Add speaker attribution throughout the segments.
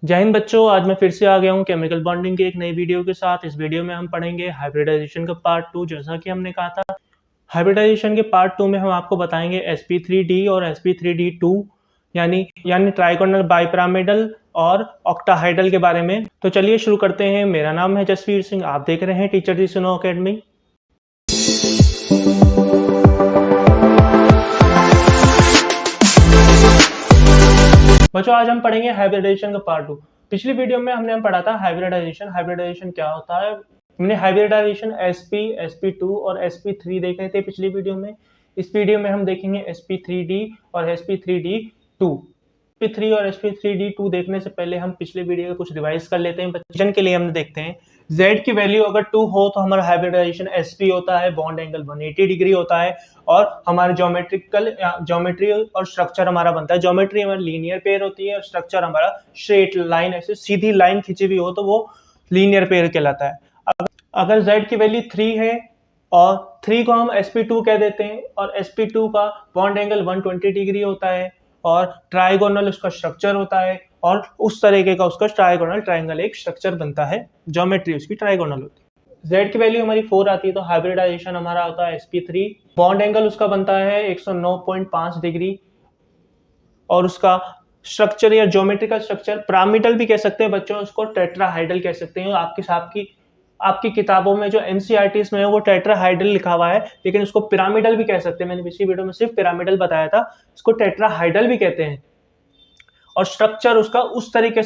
Speaker 1: जय हिंद बच्चों, आज मैं फिर से आ गया हूँ केमिकल बॉन्डिंग की एक नई वीडियो के साथ। इस वीडियो में हम पढ़ेंगे हाइब्रिडाइजेशन का पार्ट 2। जैसा कि हमने कहा था, हाइब्रिडाइजेशन के पार्ट 2 में हम आपको बताएंगे sp3d और sp3d2 यानी ट्राइगोनल बाइपिरामिडल और ऑक्टाहाइडल के बारे में। तो चलिए शुरू करते हैं। मेरा नाम है जसवीर सिंह, आप देख रहे हैं टीचर जी सुनो अकेडमी। बच्चों, आज हम पढ़ेंगे हाइब्रिडाइजेशन का पार्ट 2। पिछली वीडियो में हमने पढ़ा था हाइब्रिडाइजेशन क्या होता है। हमने हाइब्रिडाइजेशन sp2 और sp3 देखे थे पिछली वीडियो में। इस वीडियो में हम देखेंगे sp3d और sp3d2। sp3 और sp3d2 देखने से पहले हम पिछले वीडियो का कुछ रिवाइज कर लेते हैं। बच्चन के लिए हमने देखते हैं z की वैल्यू अगर 2 हो तो हमारा हाइब्रिडाइजेशन sp होता है, बॉन्ड एंगल 180 डिग्री होता है और हमारे ज्योमेट्री और स्ट्रक्चर हमारा बनता है। ज्योमेट्री हमारी लीनियर पेयर होती है और स्ट्रक्चर हमारा स्ट्रेट लाइन, ऐसे सीधी लाइन खींची हुई हो तो वो लीनियर पेयर कहलाता है। अगर z की वैल्यू 3 है और 3 को हम sp2 कह देते हैं और sp2 का बॉन्ड एंगल 120 डिग्री होता है और ट्राइगोनल उसका स्ट्रक्चर होता है और उस तरीके का उसका ट्राइगोनल ट्राइंगल एक स्ट्रक्चर बनता है। ज्योमेट्री उसकी ट्राइगोनल होती है। z की वैल्यू हमारी 4 आती है तो हाइब्रिडाइजेशन हमारा होता है sp3। बॉन्ड एंगल उसका बनता है 109.5 डिग्री और उसका स्ट्रक्चर या ज्योमेट्रिकल स्ट्रक्चर पिरामिडल भी कह सकते हैं बच्चों, उसको टेट्राहाइडल कह सकते हैं। आपकी किताबों में जो एनसीईआरटीज में है वो टेट्राहाइडल लिखा हुआ है, लेकिन उसको पिरामिडल भी कह सकते हैं। मैंने पिछली वीडियो में सिर्फ पिरामिडल बताया था, इसको टेट्राहाइडल भी कहते हैं। और स्ट्रक्चर उसका उस तरीके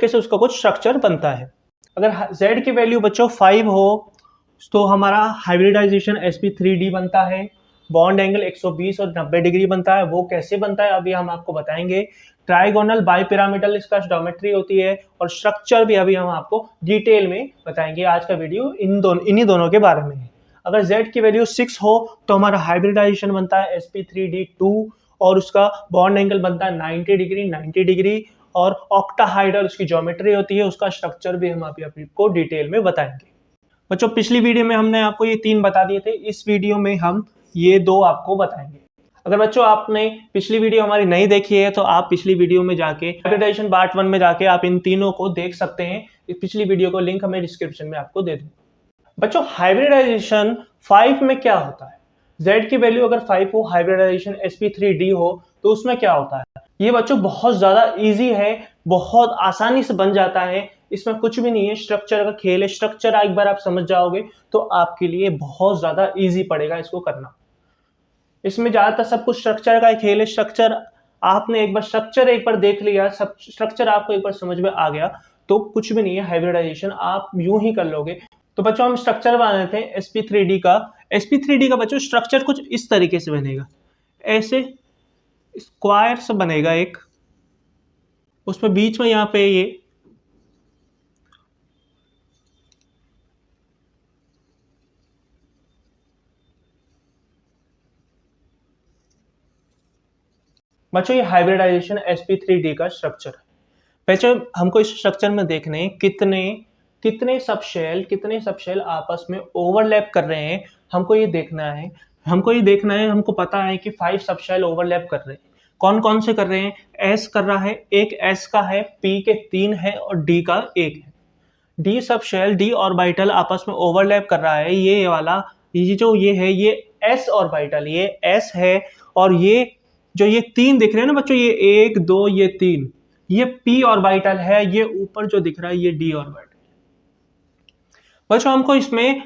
Speaker 1: से उसका कुछ स्ट्रक्चर बनता है। अगर z की वैल्यू बच्चों 5 हो तो हमारा हाइब्रिडाइजेशन sp3d बनता है। बॉन्ड एंगल 120 और 90 डिग्री बनता है। वो कैसे बनता है अभी हम आपको बताएंगे। ट्राइगोनल बाइपिरामिडल इसका ज्योमेट्री होती है और स्ट्रक्चर भी अभी हम आपको डिटेल में बताएंगे। आज का वीडियो इन्हीं दोनों के बारे में है। अगर z की वैल्यू 6 हो तो हमारा हाइब्रिडाइजेशन बनता है sp3d2 और उसका बॉन्ड एंगल बनता है 90 डिग्री और ऑक्टाहाइडल उसकी ज्योमेट्री होती है, उसका स्ट्रक्चर भी हम अभी आपको डिटेल में बताएंगे। बच्चों, पिछली वीडियो में हमने आपको ये 3 बता दिए थे, इस वीडियो में हम ये 2 आपको बताएंगे। अगर बच्चों आपने पिछली वीडियो हमारी नहीं देखी है तो आप पिछली वीडियो में जाके हाइब्रिडाइजेशन पार्ट 1 में जाके आप इन तीनों को देख सकते हैं। इस पिछली वीडियो को लिंक हमें डिस्क्रिप्शन में आपको दे दूंगा। बच्चों, हाइब्रिडाइजेशन 5 में क्या होता है। z की वैल्यू अगर 5 हो, हाइब्रिडाइजेशन sp3d हो तो उसमें क्या होता है। ये बच्चों बहुत ज्यादा इजी है, बहुत आसानी से बन जाता है। इसमें कुछ भी नहीं है, स्ट्रक्चर का खेल है। स्ट्रक्चर एक बार आप समझ जाओगे तो आपके लिए बहुत ज्यादा इजी पड़ेगा इसको करना। इसमें ज्यादातर सब कुछ स्ट्रक्चर का खेल है। आपने एक बार देख लिया, सब स्ट्रक्चर आपको एक बार समझ में आ गया तो कुछ भी नहीं है, हाइब्रिडाइजेशन आप यूं ही कर लोगे। तो बच्चों हम स्ट्रक्चर बना लेते हैं sp3d का। sp3d का बच्चों स्ट्रक्चर कुछ इस तरीके से बनेगा, ऐसे स्क्वायर से बनेगा एक, उसमें बीच में यहाँ पे ये बच्चों ये हाइब्रिडाइजेशन sp3d का स्ट्रक्चर है। बच्चों हमको इस स्ट्रक्चर में देखने हैं कितने सबशेल आपस में ओवरलैप कर रहे हैं। हमको ये देखना है। हमको पता है कि 5 सबशेल ओवरलैप कर रहे हैं। कौन कौन से कर रहे हैं। S कर रहा है, एक S का है, P के 3 है और D का 1 है। D सबशेल, D ऑर्बिटल आपस में ओवरलैप कर रहा है। ये वाला ये S ऑर्बिटल, ये S है और ये जो ये 3 दिख रहे हैं ना बच्चों, ये 1 2 ये 3, ये p ऑर्बिटल है। ये ऊपर जो दिख रहा है ये d ऑर्बिटल। बच्चों हमको इसमें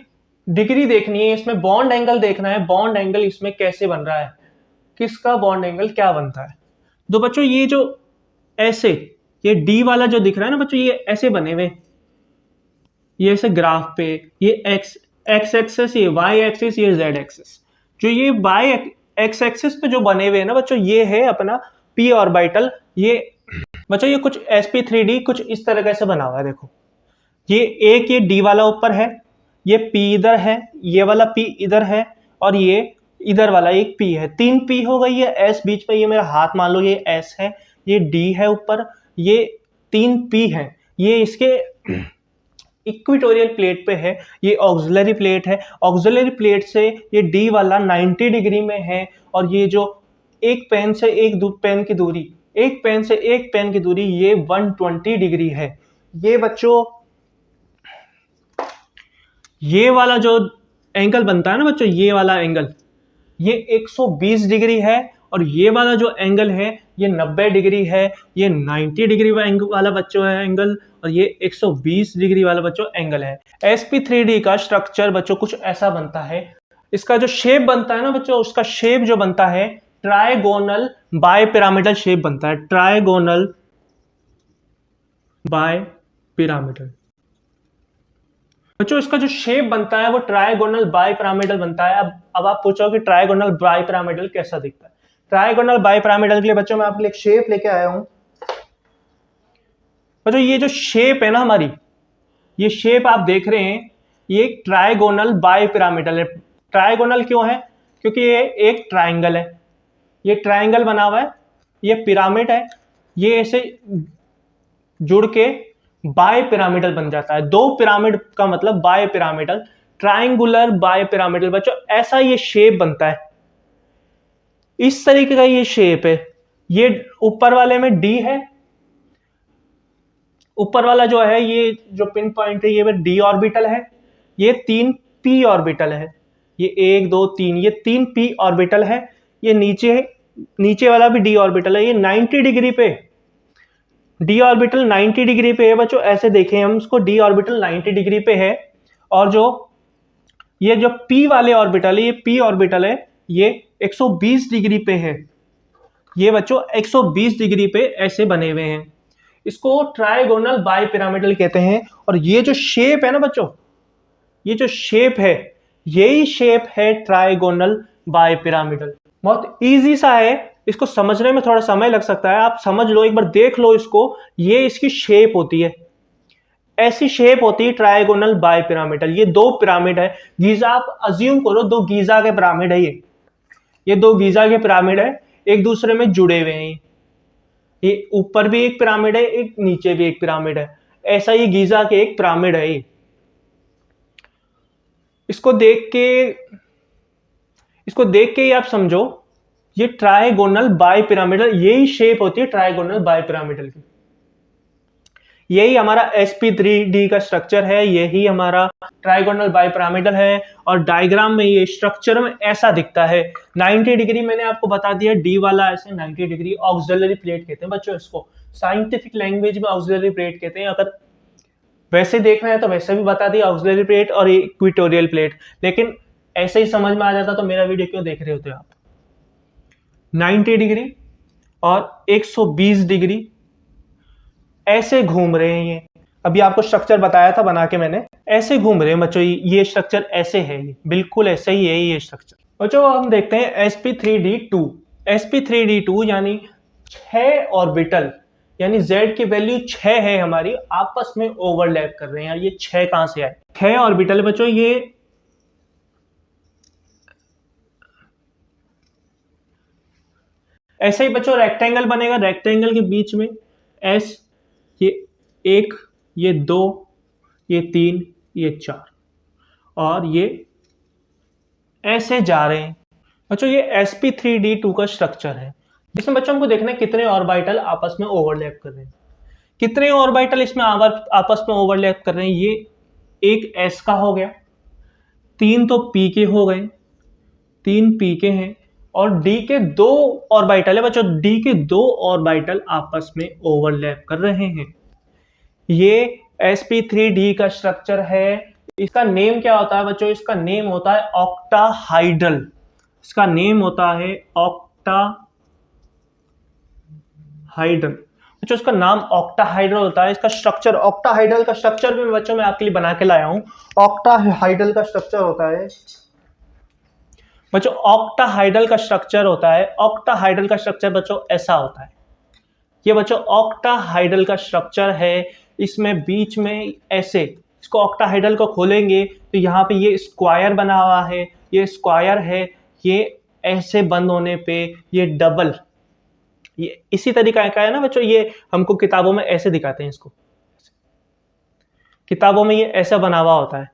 Speaker 1: डिग्री देखनी है, इसमें बॉन्ड एंगल देखना है। बॉन्ड एंगल इसमें कैसे बन रहा है, किसका बॉन्ड एंगल क्या बनता है। तो बच्चों ये जो ऐसे ये d वाला जो दिख रहा है ना बच्चों, ये ऐसे बने हुए, ये ऐसे ग्राफ पे ये x एक्सेस, ये y एक्सिस, ये z एक्सिस। जो ये x एक्सिस पे जो बने हुए हैं ना बच्चों, ये है अपना p ऑर्बिटल। ये बच्चों ये कुछ sp3d कुछ इस तरह से बना हुआ है। देखो ये d वाला ऊपर है, ये p इधर है, ये वाला p इधर है और ये इधर वाला एक p है। 3 p हो गई है। s बीच में, ये मेरा हाथ मान लो, ये s है, ये d है ऊपर, ये 3 p है। ये इसके इक्वेटोरियल प्लेट पे है, ये ऑक्सिलरी प्लेट है। ऑक्सिलरी प्लेट से ये d वाला 90 डिग्री में है और ये जो एक पेन से एक पेन की दूरी एक पेन से एक पेन की दूरी ये 120 डिग्री है। ये बच्चों ये वाला जो एंगल बनता है ना बच्चों, ये वाला एंगल ये 120 डिग्री है, और ये वाला जो एंगल है ये 90 डिग्री है। ये 90 डिग्री वाला बच्चों है एंगल, और ये 120 डिग्री वाला बच्चों एंगल है। sp3d का स्ट्रक्चर बच्चों कुछ ऐसा बनता है। इसका जो शेप बनता है ना बच्चों, उसका शेप जो बनता है ट्राइगोनल बाय पिरामिडल शेप बनता है। ट्राइगोनल बाय पिरामिडल बच्चों, इसका जो शेप बनता है वो ट्राइगोनल बाय पिरामिडल बनता है। अब आप पूछो कि ट्राइगोनल बाय पिरामिडल कैसा दिखता है। ट्राइगोनल बाय पिरामिडल के लिए बच्चों मैं आपके लिए एक शेप लेके आया हूं। बच्चों ये जो शेप है ना हमारी, ये शेप आप देख रहे हैं, ये एक ट्राइगोनल बाय पिरामिडल है। ट्राइगोनल क्यों है? क्योंकि ये एक ट्राइंगल है, ये ट्राइंगल बना हुआ है, ये पिरामिड है, ये ऐसे जुड़ के बाय पिरामिडल बन जाता है। दो पिरामिड का मतलब bipyramidal, triangular bipyramidal बच्चों ऐसा ये शेप बनता है। इस तरीके का ये शेप है। ये ऊपर वाले में डी है, ऊपर वाला जो है ये जो पिन पॉइंट है ये डी ऑर्बिटल है, ये 3 पी ऑर्बिटल है, ये 1 2 3, ये 3 पी ऑर्बिटल है। ये नीचे वाला भी डी ऑर्बिटल है। ये 90 डिग्री पे, डी ऑर्बिटल 90 डिग्री पे है बच्चों। ऐसे देखें हम इसको, डी ऑर्बिटल 90 डिग्री पे है, और ये जो पी वाले ऑर्बिटल है, ये पी ऑर्बिटल है, ये 120 डिग्री पे है। ये बच्चों 120 डिग्री पे ऐसे बने हुए हैं। इसको ट्राइगोनल बाय पिरामिडल कहते हैं। और ये जो शेप है ना बच्चों, ये जो शेप है, यही शेप है ट्राइगोनल बाय पिरामिडल। बहुत इजी सा है, इसको समझने में थोड़ा समय लग सकता है। आप समझ लो, एक बार देख लो इसको। ये इसकी शेप होती है, ऐसी शेप होती है ट्राइगोनल बाय पिरामिडल। ये दो पिरामिड है, गीजा आप अज्यूम करो, दो गीजा के पिरामिड है। ये दो गीजा के पिरामिड है, एक दूसरे में जुड़े हुए हैं। ये ऊपर भी एक पिरामिड है, एक नीचे भी एक पिरामिड है। ऐसा ये गीजा के एक पिरामिड है। इसको देख के ही आप समझो, ये ट्राइगोनल बाय पिरामिडल, यही शेप होती है ट्राइगोनल बाय पिरामिडल की। यही हमारा sp3d का स्ट्रक्चर है, यही हमारा ट्राइगोनल बाय पिरामिडल है। और डायग्राम में ये स्ट्रक्चर में ऐसा दिखता है। 90 डिग्री मैंने आपको बता दिया, डी वाला ऐसे 90 डिग्री ऑक्सिलरी प्लेट कहते हैं बच्चों। इसको साइंटिफिक लैंग्वेज में ऑक्सिलरी प्लेट कहते हैं। अगर वैसे देखना है तो वैसे भी बता दिया, ऑक्सिलरी प्लेट और इक्वेटोरियल प्लेट। लेकिन ऐसे ही समझ में आ जाता तो मेरा वीडियो क्यों देख रहे होते आप। 90 डिग्री और 120 डिग्री ऐसे घूम रहे हैं। ये अभी आपको स्ट्रक्चर बताया था बना के मैंने, ऐसे घूम रहे हैं बच्चों। ये स्ट्रक्चर ऐसे है, ये बिल्कुल ऐसे ही है ये स्ट्रक्चर। बच्चों हम देखते हैं sp3d2। sp3d2 यानी 6 ऑर्बिटल, यानी z की वैल्यू 6 है हमारी, आपस में ओवरलैप कर रहे हैं। ये 6 कहां से आए? 6 ऑर्बिटल बच्चों। ये ऐसे ही बच्चों रेक्टेंगल बनेगा, रेक्टेंगल के बीच में s, ये 1, ये 2, ये 3, ये 4, और ये ऐसे जा रहे हैं बच्चों। ये sp3d2 का स्ट्रक्चर है। इसमें बच्चों हमको देखना है कितने ऑर्बिटल आपस में ओवरलैप कर रहे हैं। कितने ऑर्बिटल इसमें आपस में ओवरलैप कर रहे हैं? ये एक s का हो गया, 3 तो p के हो गए, 3 p के हैं, और d के 2 ऑर्बिटल है बच्चों। d के 2 ऑर्बिटल आपस में ओवरलैप कर रहे हैं। ये sp3d का स्ट्रक्चर है। इसका नेम क्या होता है बच्चों? इसका नेम होता है ऑक्टाहाइड्रल। इसका नेम होता है ऑक्टाहाइड्रल बच्चों। इसका नाम ऑक्टाहाइड्रल होता है। इसका स्ट्रक्चर, ऑक्टाहाइड्रल का स्ट्रक्चर भी बच्चों मैं आपके लिए बना के लाया हूं। ऑक्टाहाइड्रल का स्ट्रक्चर होता है बच्चों, ऑक्टाहाइड्रल का स्ट्रक्चर होता है। ऑक्टाहाइड्रल का स्ट्रक्चर बच्चों ऐसा होता है। ये बच्चों ऑक्टाहाइड्रल का स्ट्रक्चर है। इसमें बीच में ऐसे, इसको ऑक्टाहाइड्रल को खोलेंगे तो यहाँ पे ये स्क्वायर बना हुआ है, ये स्क्वायर है। ये ऐसे बंद होने पे ये डबल, ये इसी तरीका का है ना बच्चों। ये हमको किताबों में ऐसे दिखाते हैं, इसको किताबों में ये ऐसा बना हुआ होता है।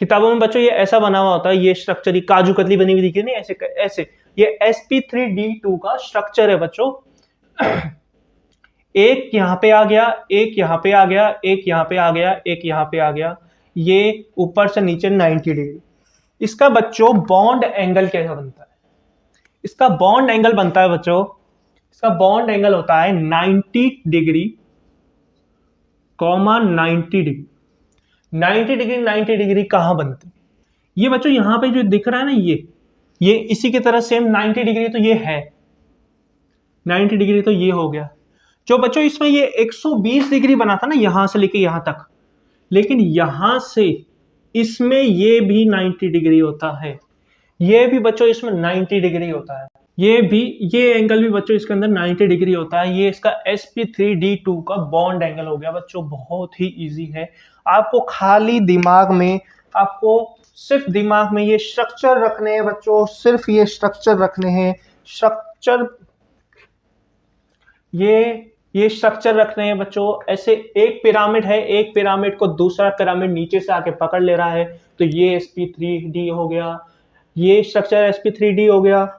Speaker 1: किताबों में बच्चों ये ऐसा बना हुआ होता है, ये स्ट्रक्चर, ये काजू कतली बनी हुई दिखी नहीं, ऐसे ऐसे, ये sp3d2 का स्ट्रक्चर है बच्चों। एक यहाँ पे आ गया, एक यहाँ पे आ गया, एक यहाँ पे आ गया, एक यहाँ पे आ गया, ये ऊपर से नीचे 90 डिग्री। इसका बच्चों बॉन्ड एंगल कैसा बनता है? इसका बॉन्ड एंगल बनता है बच्चों, इसका बॉन्ड एंगल होता है 90 डिग्री, 90 डिग्री। 90 डिग्री 90 डिग्री कहां बनते हैं? ये बच्चों यहां पे जो दिख रहा है ना, ये इसी की तरह सेम 90 डिग्री तो ये है, 90 डिग्री तो ये हो गया। जो बच्चों इसमें ये 120 डिग्री बना था ना यहां से लेके यहां तक, लेकिन यहां से इसमें ये भी 90 डिग्री होता है, ये भी बच्चों इसमें 90 डिग्री होता है, ये एंगल भी बच्चों इसके अंदर 90 डिग्री होता है। ये इसका sp3d2 का बॉन्ड एंगल हो गया बच्चों। बहुत ही इजी है, आपको खाली दिमाग में, आपको सिर्फ दिमाग में ये स्ट्रक्चर रखने हैं बच्चों, सिर्फ ये स्ट्रक्चर रखने हैं, स्ट्रक्चर, ये स्ट्रक्चर रखने हैं बच्चों। ऐसे एक पिरामिड है, एक पिरामिड को दूसरा पिरामिड नीचे से आके पकड़ ले रहा है, तो ये sp3d हो गया, ये स्ट्रक्चर sp3d हो गया।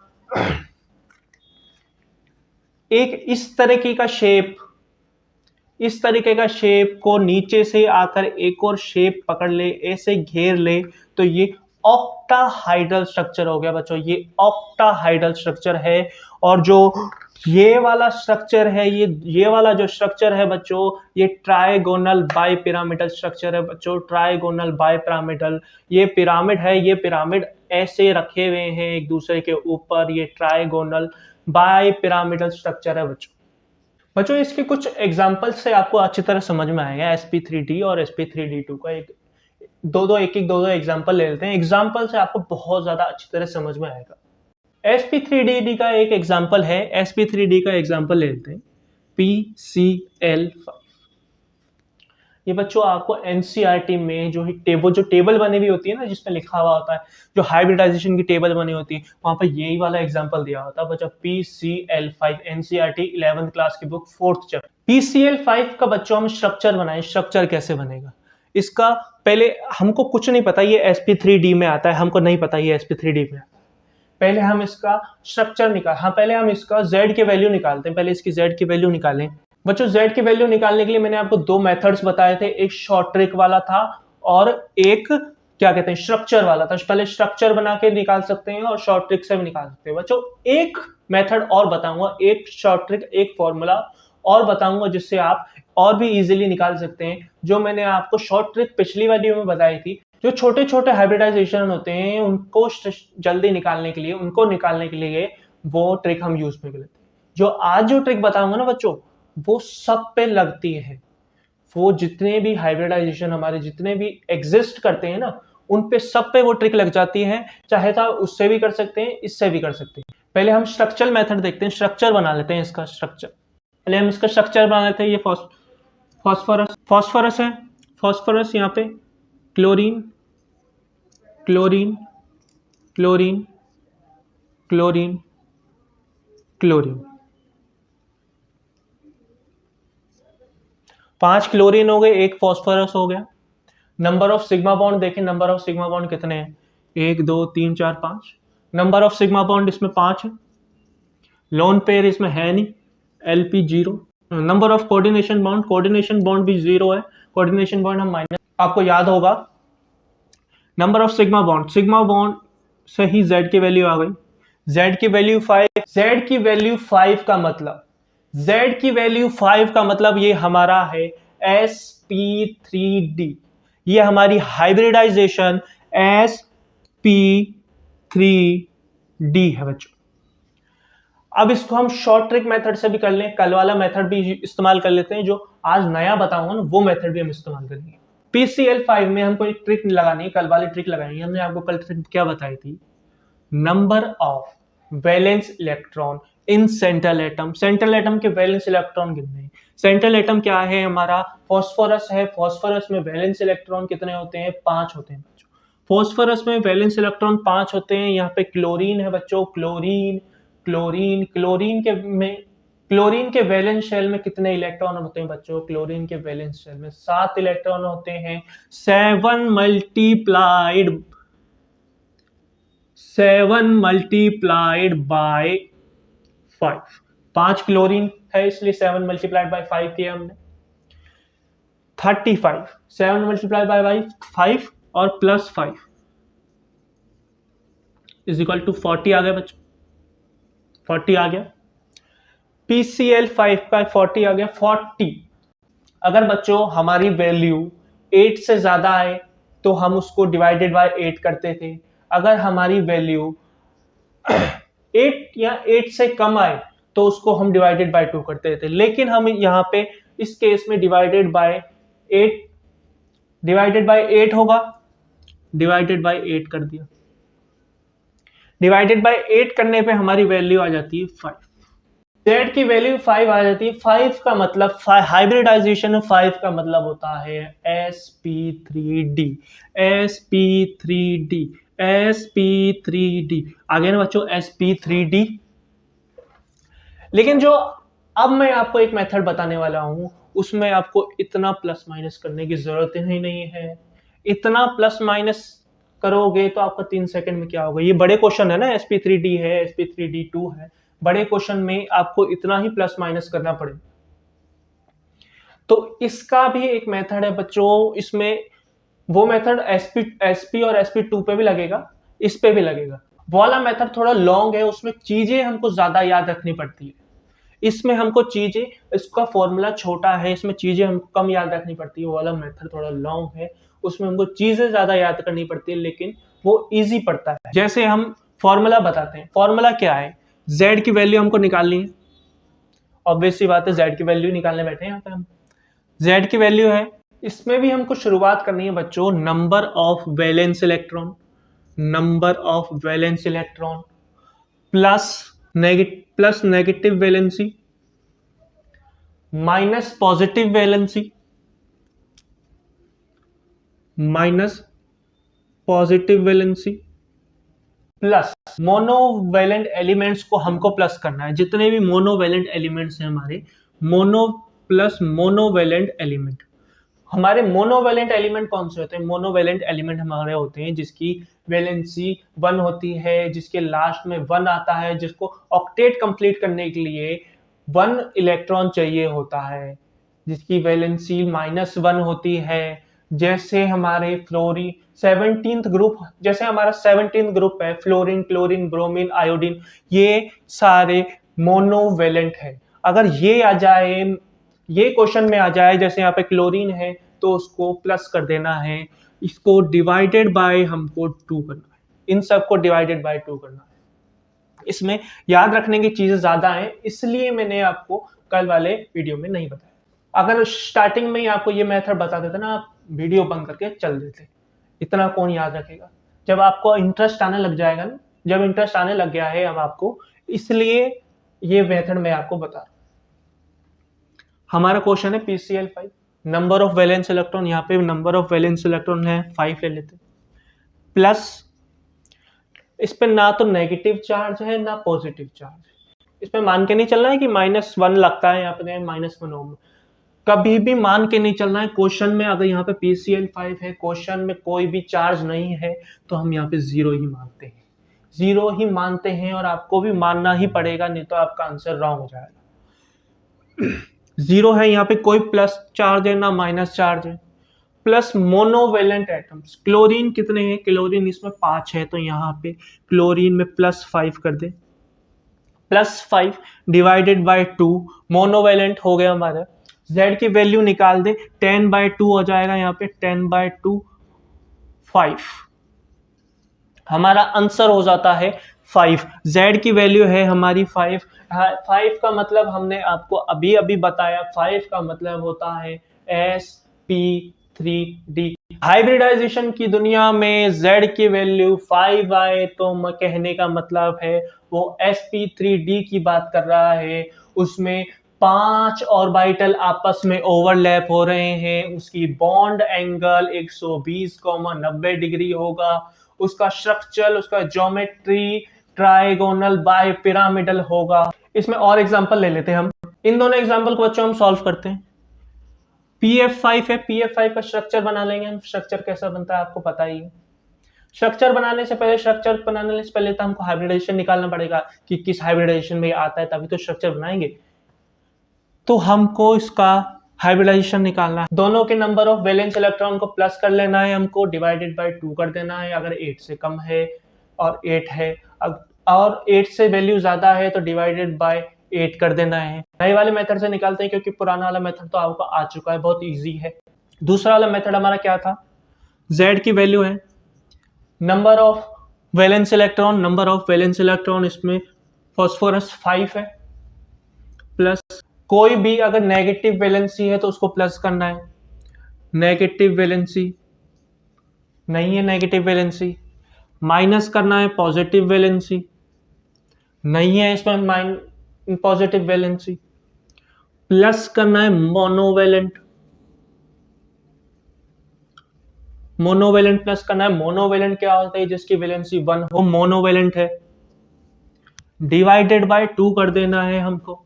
Speaker 1: एक इस तरीके का शेप, इस तरीके का शेप को नीचे से आकर एक और शेप पकड़ ले, ऐसे घेर ले, तो ये ऑक्टाहाइड्रल स्ट्रक्चर हो गया बच्चों, ये ऑक्टाहाइड्रल स्ट्रक्चर है। और जो ये वाला स्ट्रक्चर है, ये वाला जो स्ट्रक्चर है बच्चों, ये ट्राइगोनल बाई पिरामिडल स्ट्रक्चर है बच्चों, ट्राइगोनल बाई पिरामिडल। ये पिरामिड है, ये पिरामिड ऐसे रखे हुए हैं एक दूसरे के ऊपर, ये ट्राइगोनल बाई पिरामिडल स्ट्रक्चर है बच्चों। बच्चों इसके कुछ एग्जांपल्स से आपको अच्छी तरह समझ में आएगा sp3d और sp3d2 का। एक दो एग्जांपल ले लेते हैं, एग्जांपल से आपको बहुत ज्यादा अच्छी तरह समझ में आएगा। sp3d का एक एग्जांपल है, sp3d का एग्जांपल ले लेते हैं, PCl5। ये बच्चों आपको एनसीईआरटी में जो टेबल बनी हुई होती है ना, जिसमें लिखा हुआ होता है, जो हाइब्रिडाइजेशन की टेबल बनी होती है, वहां पर यही वाला एग्जांपल दिया होता है बच्चों, PCl5, एनसीईआरटी 11th क्लास की बुक 4th चैप्टर। PCl5 का बच्चों हम स्ट्रक्चर बनाए, स्ट्रक्चर कैसे बनेगा इसका? पहले हमको कुछ नहीं पता ये sp3d में आता है, हमको नहीं पता ये sp3d में आता है। पहले हम इसका स्ट्रक्चर पहले हम इसका z की वैल्यू निकालते हैं, पहले इसकी z की वैल्यू निकालें बच्चों। z की वैल्यू निकालने के लिए मैंने आपको दो मेथड्स बताए थे, एक शॉर्ट ट्रिक वाला था और एक क्या कहते हैं स्ट्रक्चर वाला था। पहले स्ट्रक्चर बना के निकाल सकते हैं और शॉर्ट ट्रिक से भी निकाल सकते हैं बच्चों। एक मेथड और बताऊंगा, एक शॉर्ट ट्रिक, एक फॉर्मूला और बताऊंगा जिससे आप और भी इजीली निकाल सकते हैं। जो मैंने आपको शॉर्ट ट्रिक पिछली वीडियो में बताई थी, जो छोटे छोटे हाइब्रिडाइजेशन होते हैं उनको जल्दी निकालने के लिए, उनको निकालने के लिए वो ट्रिक हम यूज में लेते हैं। जो आज जो ट्रिक बताऊंगा ना बच्चों, वो सब पे लगती है। वो जितने भी हाइब्रिडाइजेशन हमारे जितने भी एग्जिस्ट करते हैं ना, उन पे सब पे वो ट्रिक लग जाती है। चाहे तो उससे भी कर सकते हैं, इससे भी कर सकते हैं। पहले हम स्ट्रक्चरल मेथड देखते हैं, स्ट्रक्चर बना लेते हैं इसका स्ट्रक्चर। पहले हम इसका स्ट्रक्चर बना लेते हैं। ये फॉस्फोरस है, फॉस्फोरस यहाँ पे chlorine, chlorine, chlorine, chlorine, chlorine, 5 chlorine हो गए, एक फॉस्फोरस हो गया। नंबर ऑफ सिग्मा बॉन्ड देखें, नंबर ऑफ सिग्मा बॉन्ड कितने हैं? 1 2 3 4 5। नंबर ऑफ सिग्मा बॉन्ड इसमें 5 है। लोन पेयर इसमें है नहीं, LP 0। Number of coordination bond भी 0 है, कोऑर्डिनेशन बॉन्ड हम माइनस। आपको याद होगा नंबर ऑफ सिग्मा बॉन्ड से ही Z की वैल्यू आ गई। Z की वैल्यू 5, Z की वैल्यू 5 का मतलब, Z की वैल्यू 5 का मतलब ये हमारा है sp3d। ये हमारी हाइब्रिडाइजेशन sp3d है बच्चों। अब इसको हम शॉर्ट ट्रिक मेथड से भी कर लें, कल वाला मेथड भी इस्तेमाल कर लेते हैं। जो आज नया बताऊंगा ना, वो मेथड भी हम इस्तेमाल करेंगे। PCl5 में हमको एक ट्रिक लगानी है, कल वाली ट्रिक लगानी है। हमने आपको कल ट्रिक क्या बताई थी? Number of valence electron in central atom. Central atom के वैलेंस इलेक्ट्रॉन कितने हैं? सेंट्रल एटम क्या है हमारा? फॉस्फोरस है। फॉस्फोरस में वैलेंस इलेक्ट्रॉन कितने होते हैं? 5 होते हैं बच्चों। फॉस्फोरस में वैलेंस इलेक्ट्रॉन 5 होते हैं। यहाँ पे क्लोरीन है बच्चों, क्लोरीन, क्लोरीन, क्लोरीन के में क्लोरीन के वैलेंस शेल में कितने इलेक्ट्रॉन होते हैं बच्चों? क्लोरीन के वैलेंस शेल में 7 इलेक्ट्रॉन होते हैं। 7 मल्टीप्लाइड बाय 5। 5 क्लोरीन है इसलिए 7 मल्टीप्लाइड बाय 5 किया हमने। 35। 7 मल्टीप्लाइड बाय 5 और प्लस 5 इज इक्वल टू 40 आ गया बच्चों। 40 आ गया। PCl5 का 40 आ गया। 40 अगर बच्चों हमारी वैल्यू 8 से ज्यादा आए तो हम उसको डिवाइडेड बाय 8 करते थे। अगर हमारी वैल्यू 8 या 8 से कम आए तो उसको हम डिवाइडेड बाय 2 करते थे। लेकिन हम यहाँ पे इस केस में डिवाइडेड बाय 8 होगा। डिवाइडेड बाय 8 कर दिया। डिवाइडेड बाय 8 करने पे हमारी वैल्यू आ जाती है 5। Z की वैल्यू 5 आ जाती है। 5 का मतलब हाइब्रिडाइजेशन 5 का मतलब होता है sp3d। sp3d sp3d आ गया ना बच्चों, sp3d। लेकिन जो अब मैं आपको एक मेथड बताने वाला हूं उसमें आपको इतना प्लस माइनस करने की जरूरत ही नहीं है। इतना प्लस माइनस करोगे तो आपका 3 सेकंड में क्या होगा? ये बड़े क्वेश्चन है ना, sp3d है, sp3d2 है। बड़े क्वेश्चन में आपको इतना ही प्लस माइनस करना पड़ेगा। तो इसका भी एक मेथड है बच्चों। इसमें वो मेथड sp और sp2 पे भी लगेगा, इस पे भी लगेगा। वो वाला मेथड थोड़ा लॉन्ग है, उसमें चीजें हमको ज्यादा याद रखनी पड़ती है। इसमें हमको चीजें, इसका फॉर्मूला छोटा है, इसमें चीजें हमको कम याद रखनी पड़ती है। वो वाला मेथड थोड़ा लॉन्ग है, उसमें हमको चीजें ज्यादा याद करनी पड़ती है, लेकिन वो इजी पड़ता है। जैसे हम फॉर्मूला बताते हैं। फॉर्मूला क्या है? z की वैल्यू हमको निकालनी है। ऑब्वियस सी बात है, z की वैल्यू निकालने बैठे हैं यहाँ पे हम। z की वैल्यू है, इसमें भी हमको शुरुआत करनी है बच्चों number of valence electron. Number of valence electron plus negative valency minus positive valency plus monovalent elements को हमको प्लस करना है। जितने भी मोनोवेलेंट एलिमेंट्स हैं हमारे, मोनोवेलेंट एलिमेंट। हमारे मोनोवेलेंट एलिमेंट कौन से होते हैं? मोनोवेलेंट एलिमेंट हमारे होते हैं जिसकी वैलेंसी 1 होती है, जिसके लास्ट में 1 आता है, जिसको ऑक्टेट कंप्लीट करने के लिए 1 इलेक्ट्रॉन चाहिए होता है, जिसकी वैलेंसी -1 होती है। जैसे हमारे 17th ग्रुप, जैसे हमारा 17th ग्रुप है, फ्लोरीन, क्लोरीन, ब्रोमीन, आयोडीन, ये सारे मोनोवेलेंट है। अगर ये आ जाए, ये क्वेश्चन में आ जाए, जैसे यहाँ पे क्लोरीन है तो उसको प्लस कर देना है, इसको डिवाइडेड बाय हमको 2 करना है, इन सबको डिवाइडेड बाय 2 करना है। इसमें याद रखने की चीजें ज्यादा हैं, इसलिए मैंने आपको कल वाले वीडियो में नहीं बताया। अगर स्टार्टिंग में ही आपको ये मेथड बता देते ना, आप वीडियो बंद करके चल देते। इतना कौन याद रखेगा? जब आपको इंटरेस्ट आने लग जाएगा ना, जब इंटरेस्ट आने लग गया है अब आपको, इसलिए ये मेथड मैं आपको बता रहा हूं। हमारा क्वेश्चन है PCl5, number of valence electron, यहाँ पे नंबर ऑफ वैलेंस इलेक्ट्रॉन है 5 ले लेते, प्लस इस पे ना तो नेगेटिव चार्ज है ना पॉजिटिव चार्ज है। इस पे मान के नहीं चलना है कि -1 लगता है, यहाँ पे -1 ओम, कभी भी मान के नहीं चलना है। क्वेश्चन में अगर यहाँ पे PCl5 है, क्वेश्चन में कोई भी चार्ज नहीं है, तो हम यहाँ पे 0 ही मानते हैं, 0 ही मानते हैं, और आपको भी मानना ही पड़ेगा, नहीं तो आपका आंसर रॉन्ग हो जाएगा। 0 है, यहाँ पे कोई प्लस चार्ज है ना माइनस चार्ज है। प्लस मोनोवेलेंट एटम्स, क्लोरीन कितने हैं? क्लोरीन इसमें 5 है, तो यहाँ पे क्लोरीन में +5 कर दे, +5 डिवाइडेड बाय 2, मोनोवेलेंट हो गया हमारा। Z की वैल्यू निकाल दे, 10/2 हो जाएगा, यहाँ पे 10/2 5, हमारा आंसर हो जाता है 5। Z की वैल्यू है हमारी 5। 5 का मतलब हमने आपको अभी अभी बताया, 5 का मतलब होता है sp3d। हाइब्रिडाइजेशन की दुनिया में Z की वैल्यू 5 आए तो मैं कहने का मतलब है वो sp3d की बात कर रहा है। उसमें 5 ऑर्बिटल आपस में ओवरलैप हो रहे हैं, उसकी बॉन्ड एंगल 120,90 डिग्री होगा, उसका स्ट्रक्चर, उसका ज्योमेट्री ट्राइगोनल बाय पिरामिडल होगा। इसमें और एग्जांपल ले लेते हैं हम। इन दोनों एग्जांपल को बच्चों हम सॉल्व करते हैं। PF5 है, PF5 का स्ट्रक्चर बना लेंगे हम। स्ट्रक्चर कैसा बनता है आपको पता ही है। स्ट्रक्चर बनाने से पहले तो हमको हाइब्रिडाइजेशन निकालना पड़ेगा कि किस हाइब्रिडाइजेशन में आता है, तभी तो स्ट्रक्चर बनाएंगे। तो हमको इसका हाइब्रिडाइजेशन निकालना है। दोनों के नंबर ऑफ वैलेंस इलेक्ट्रॉन को प्लस कर लेना है हमको, डिवाइडेड बाय 2 कर देना है अगर 8 से कम है और 8 है, और 8 से वैल्यू ज्यादा है तो डिवाइडेड बाय 8 कर देना है। नए वाले मेथड से निकालते हैं क्योंकि पुराना वाला मेथड तो आपको आ चुका है, बहुत इजी है। दूसरा वाला मेथड हमारा क्या था, Z की वैल्यू है नंबर ऑफ वैलेंस इलेक्ट्रॉन, इसमें फॉस्फोरस 5 है, प्लस कोई भी अगर नेगेटिव वैलेंसी है तो उसको प्लस करना है। नेगेटिव वैलेंसी नहीं है, नेगेटिव वैलेंसी माइनस करना है। पॉजिटिव वैलेंसी नहीं है इसमें पॉजिटिव वैलेंसी, प्लस करना है मोनोवैलेंट प्लस करना है। मोनोवैलेंट क्या होता है, जिसकी वैलेंसी 1 हो, मोनोवैलेंट है। डिवाइडेड बाय 2 कर देना है हमको,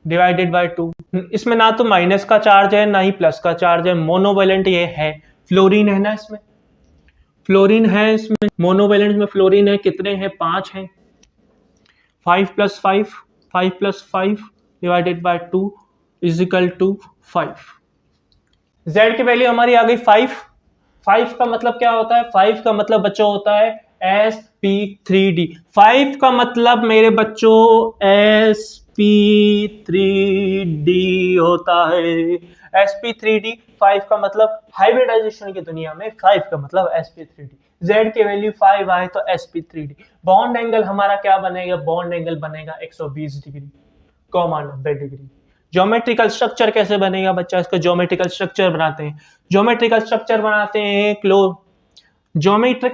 Speaker 1: डिवाइडेड बाय 2। इसमें ना तो माइनस का चार्ज है ना ही प्लस का चार्ज है, मोनोवैलेंट ये है। फ्लोरीन है ना इसमें, फ्लोरीन है इसमें, मोनोवैलेंट में फ्लोरीन है, कितने हैं, 5 हैं। 5 + 5 divided by 2 is equal to 5। Z की वैल्यू हमारी आ गई 5 का मतलब क्या होता है, 5 का मतलब बच्चों होता है sp3d। 5 का मतलब मेरे बच्चों sp3d होता है। sp3d 5 का मतलब हाइब्रिडाइजेशन की दुनिया में 5 का मतलब sp3d। Z की वैल्यू 5 आए तो sp3d। बॉन्ड एंगल हमारा क्या बनेगा, बॉन्ड एंगल बनेगा 120 डिग्री, 90 डिग्री। ज्योमेट्रिकल स्ट्रक्चर कैसे बनेगा बच्चा, इसका ज्योमेट्रिकल स्ट्रक्चर बनाते हैं। ज्योमेट्रिकल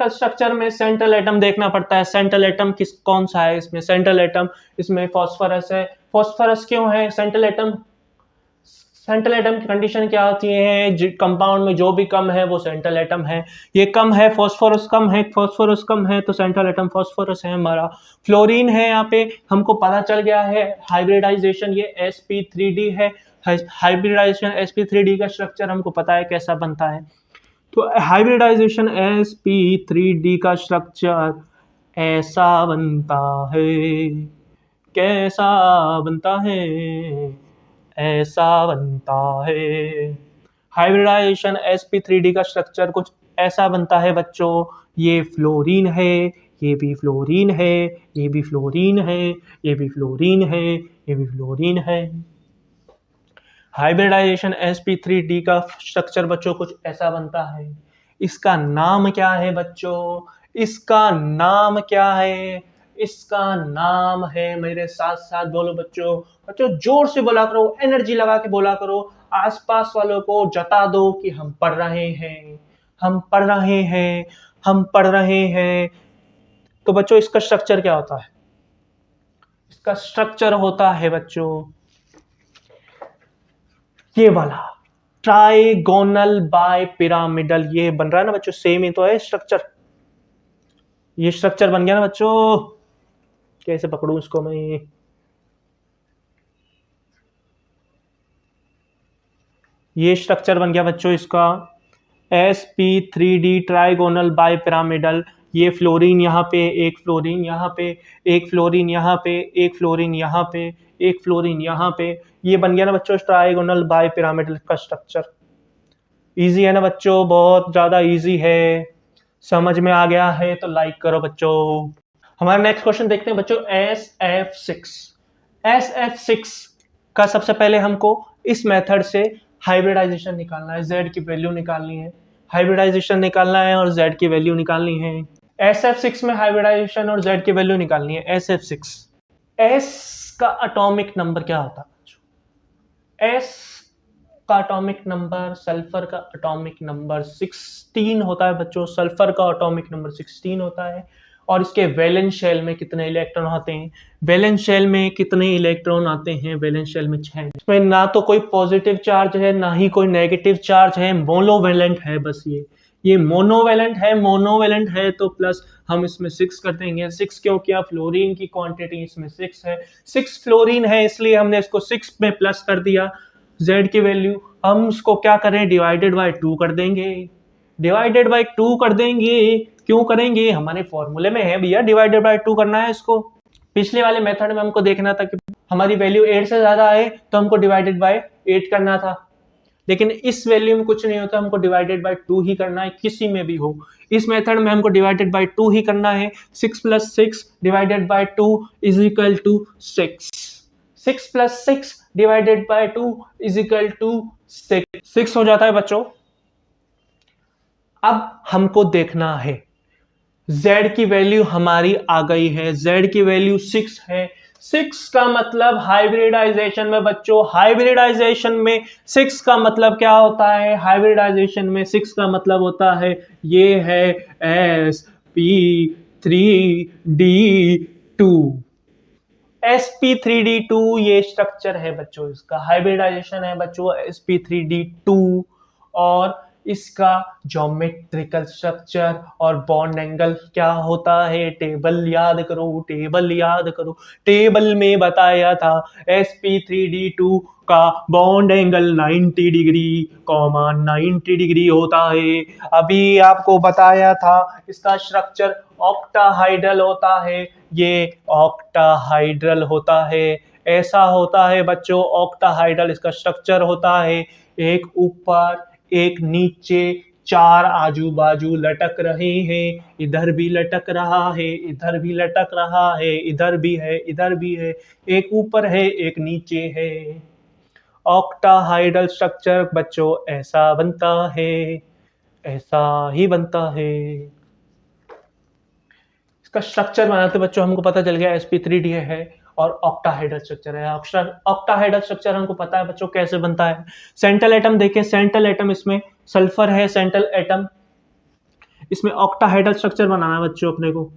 Speaker 1: स्ट्रक्चर में सेंट्रल एटम देखना पड़ता है। सेंट्रल एटम कौन सा है इसमें, सेंट्रल एटम इसमें फॉस्फोरस है। फॉस्फोरस क्यों है सेंट्रल एटम की कंडीशन क्या होती है, कंपाउंड में जो भी कम है वो सेंट्रल एटम है। ये कम है, फॉस्फोरस कम है तो सेंट्रल एटम फॉस्फोरस है हमारा। फ्लोरीन है यहाँ पे, हमको पता चल गया है हाइब्रिडाइजेशन ये sp3d है। हाइब्रिडाइजेशन sp3d का स्ट्रक्चर हमको पता है कैसा बनता है। तो हाइब्रिडाइजेशन sp3d का स्ट्रक्चर ऐसा बनता है, कैसा बनता है, ऐसा बनता है। हाइब्रिडाइजेशन sp3d का स्ट्रक्चर कुछ ऐसा बनता है बच्चों, ये फ्लोरीन है, ये भी फ्लोरीन है, ये भी फ्लोरीन है, ये भी फ्लोरीन है, ये भी फ्लोरीन है। हाइब्रिडाइजेशन sp3d का स्ट्रक्चर बच्चों कुछ ऐसा बनता है। इसका नाम क्या है बच्चों, इसका नाम क्या है, इसका नाम है, मेरे साथ साथ बोलो बच्चों, जोर से बोला करो, एनर्जी लगा के बोला करो, आसपास वालों को जता दो कि हम पढ़ रहे हैं, हम पढ़ रहे हैं, हम पढ़ रहे हैं। तो बच्चों इसका स्ट्रक्चर क्या होता है, इसका स्ट्रक्चर होता है बच्चों ये वाला ट्राइगोनल बाय पिरामिडल। ये बन रहा है ना बच्चों, सेम ही तो है स्ट्रक्चर, ये स्ट्रक्चर बन गया ना बच्चों। कैसे पकड़ूं इसको मैं, ये स्ट्रक्चर बन गया बच्चों इसका sp3d ट्राइगोनल बाय पिरामिडल। ये फ्लोरीन यहाँ पे, एक फ्लोरीन यहाँ पे, एक फ्लोरीन यहाँ पे, एक फ्लोरीन यहाँ पे, एक फ्लोरीन यहाँ पे, ये बन गया ना बच्चों ट्राइगोनल बाय पिरामिडल का स्ट्रक्चर। इजी है ना बच्चों, बहुत ज्यादा इजी है। समझ में आ गया है तो लाइक करो बच्चों। हमारा नेक्स्ट क्वेश्चन देखते हैं बच्चों, SF6 का सबसे पहले हमको इस मेथड से हाइब्रिडाइजेशन निकालना है, Z की वैल्यू निकालनी है, हाइब्रिडाइजेशन निकालना है और Z की वैल्यू निकालनी है। SF6 में हाइब्रिडाइजेशन और Z की वैल्यू निकालनी है। SF6 S का एटॉमिक नंबर क्या होता है, S का एटॉमिक नंबर, सल्फर का एटॉमिक नंबर 16 होता है बच्चों। सल्फर का एटॉमिक नंबर 16 होता है। और इसके वैलेंस शेल में कितने इलेक्ट्रॉन आते हैं, वैलेंस शेल में कितने इलेक्ट्रॉन आते हैं, वैलेंस शेल में 6। इसमें ना तो कोई पॉजिटिव चार्ज है ना ही कोई नेगेटिव चार्ज है, मोनोवैलेंट है बस। ये मोनोवेलेंट है तो प्लस हम इसमें 6 कर देंगे। 6 क्यों किया? फ्लोरीन की क्वांटिटी इसमें 6 है, 6 फ्लोरीन है इसलिए हमने इसको 6 में प्लस कर दिया। Z की वैल्यू हम इसको क्या करें? डिवाइडेड बाय 2 कर देंगे। डिवाइडेड बाय 2 कर देंगे। क्यों करेंगे? हमारे फॉर्मूले में है भैया, डिवाइडेड बाय 2 करना है इसको। पिछले वाले मेथड में हमको देखना था कि हमारी वैल्यू 8 से ज्यादा आए तो हमको डिवाइडेड बाय 8 करना था, लेकिन इस वैल्यू में कुछ नहीं होता, हमको डिवाइडेड बाय 2 ही करना है, किसी में भी हो। इस मेथड में हमको डिवाइडेड बाय 2 ही करना है। 6 plus 6 divided by 2 is equal to 6। 6 plus 6 divided by 2 is equal to 6 हो जाता है बच्चों। अब हमको देखना है Z की वैल्यू हमारी आ गई है, Z की वैल्यू 6 है। 6 का मतलब हाइब्रिडाइजेशन में बच्चों, हाइब्रिडाइजेशन में 6 का मतलब क्या होता है? हाइब्रिडाइजेशन में 6 का मतलब होता है ये है sp3d2। sp3d2 ये स्ट्रक्चर है बच्चों, इसका हाइब्रिडाइजेशन है बच्चों sp3d2। और इसका ज्योमेट्रिकल स्ट्रक्चर और बॉन्ड एंगल क्या होता है? टेबल याद करो, टेबल याद करो। टेबल में बताया था sp3d2 का बॉन्ड एंगल 90 डिग्री, 90 डिग्री होता है। अभी आपको बताया था इसका स्ट्रक्चर ऑक्टाहाइड्रल होता है, ये ऑक्टाहाइड्रल होता है। ऐसा होता है बच्चों, ऑक्टाहाइड्रल इसका स्ट्रक्चर होता है। एक ऊपर एक नीचे, 4 आजू बाजू लटक रहे हैं, इधर भी लटक रहा है, इधर भी लटक रहा है, इधर भी है, इधर भी है। एक ऊपर है एक नीचे है। ऑक्टाहाइड्रल स्ट्रक्चर बच्चों ऐसा बनता है, ऐसा ही बनता है। इसका स्ट्रक्चर बनाते बच्चों हमको पता चल गया sp3d है और ऑक्टाहाइड्रल स्ट्रक्चर है। ऑक्टाहाइड्रल स्ट्रक्चर हमको पता है बच्चों कैसे बनता है। सेंट्रल एटम देखें, सेंट्रल एटम इसमें सल्फर है, सेंट्रल एटम। इसमें ऑक्टाहाइड्रल स्ट्रक्चर बनाना है बच्चों अपने को।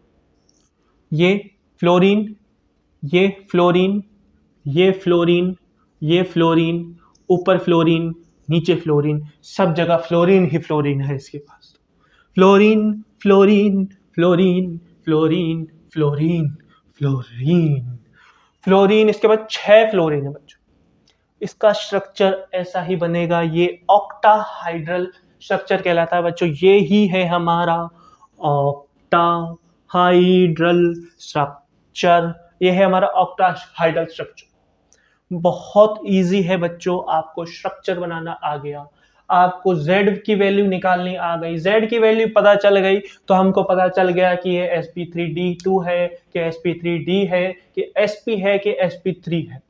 Speaker 1: ये फ्लोरीन, ये फ्लोरीन, ये फ्लोरीन, ये फ्लोरीन, ऊपर फ्लोरीन, नीचे फ्लोरीन, सब जगह फ्लोरीन ही फ्लोरीन है इसके पास। Fluorine fluorine fluorine fluorine fluorine fluorine fluorine, इसके बाद 6 फ्लोरीन है बच्चों। इसका स्ट्रक्चर ऐसा ही बनेगा, ये ऑक्टाहाइड्रल स्ट्रक्चर कहलाता है बच्चों। ये ही है हमारा ऑक्टाहाइड्रल स्ट्रक्चर, ये है हमारा ऑक्टाहाइड्रल स्ट्रक्चर। बहुत इजी है बच्चों, आपको स्ट्रक्चर बनाना आ गया, आपको Z की वैल्यू निकालनी आ गई, Z की वैल्यू पता चल गई तो हमको पता चल गया कि ये sp3d2 है कि sp3d है कि sp है कि sp3 है।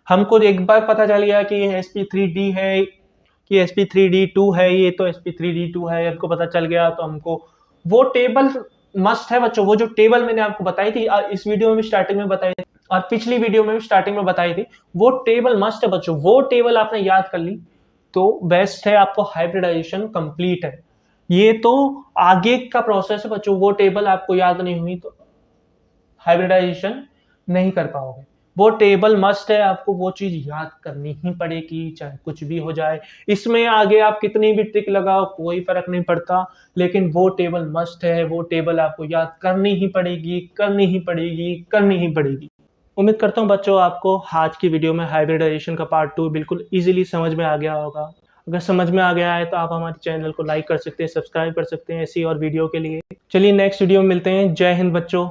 Speaker 1: हमको एक बार पता चल गया कि ये sp3d है कि sp3d2 है, ये तो sp3d2 है, हमको पता चल गया तो हमको वो टेबल मस्ट है बच्चों। वो जो टेबल मैंने आपको बताई थी इस वीडियो में भी स्टार्टिंग में बताई थी और पिछली वीडियो में भी स्टार्टिंग में बताई थी, वो टेबल मस्ट है बच्चों। वो टेबल आपने याद कर ली तो बेस्ट है, आपको हाइब्रिडाइजेशन कंप्लीट है। ये तो आगे का प्रोसेस है बच्चों, वो टेबल आपको याद नहीं हुई तो हाइब्रिडाइजेशन नहीं कर पाओगे। वो टेबल मस्ट है, आपको वो चीज याद करनी ही पड़ेगी चाहे कुछ भी हो जाए। इसमें आगे आप कितनी भी ट्रिक लगाओ कोई फर्क नहीं पड़ता, लेकिन वो टेबल मस्ट है, वो टेबल आपको याद करनी ही पड़ेगी, करनी ही पड़ेगी, करनी ही पड़ेगी। उम्मीद करता हूँ बच्चों आपको आज की वीडियो में हाइब्रिडाइजेशन का पार्ट 2 बिल्कुल इजीली समझ में आ गया होगा। अगर समझ में आ गया है तो आप हमारे चैनल को लाइक कर सकते हैं, सब्सक्राइब कर सकते हैं ऐसी और वीडियो के लिए। चलिए नेक्स्ट वीडियो में मिलते हैं। जय हिंद बच्चों।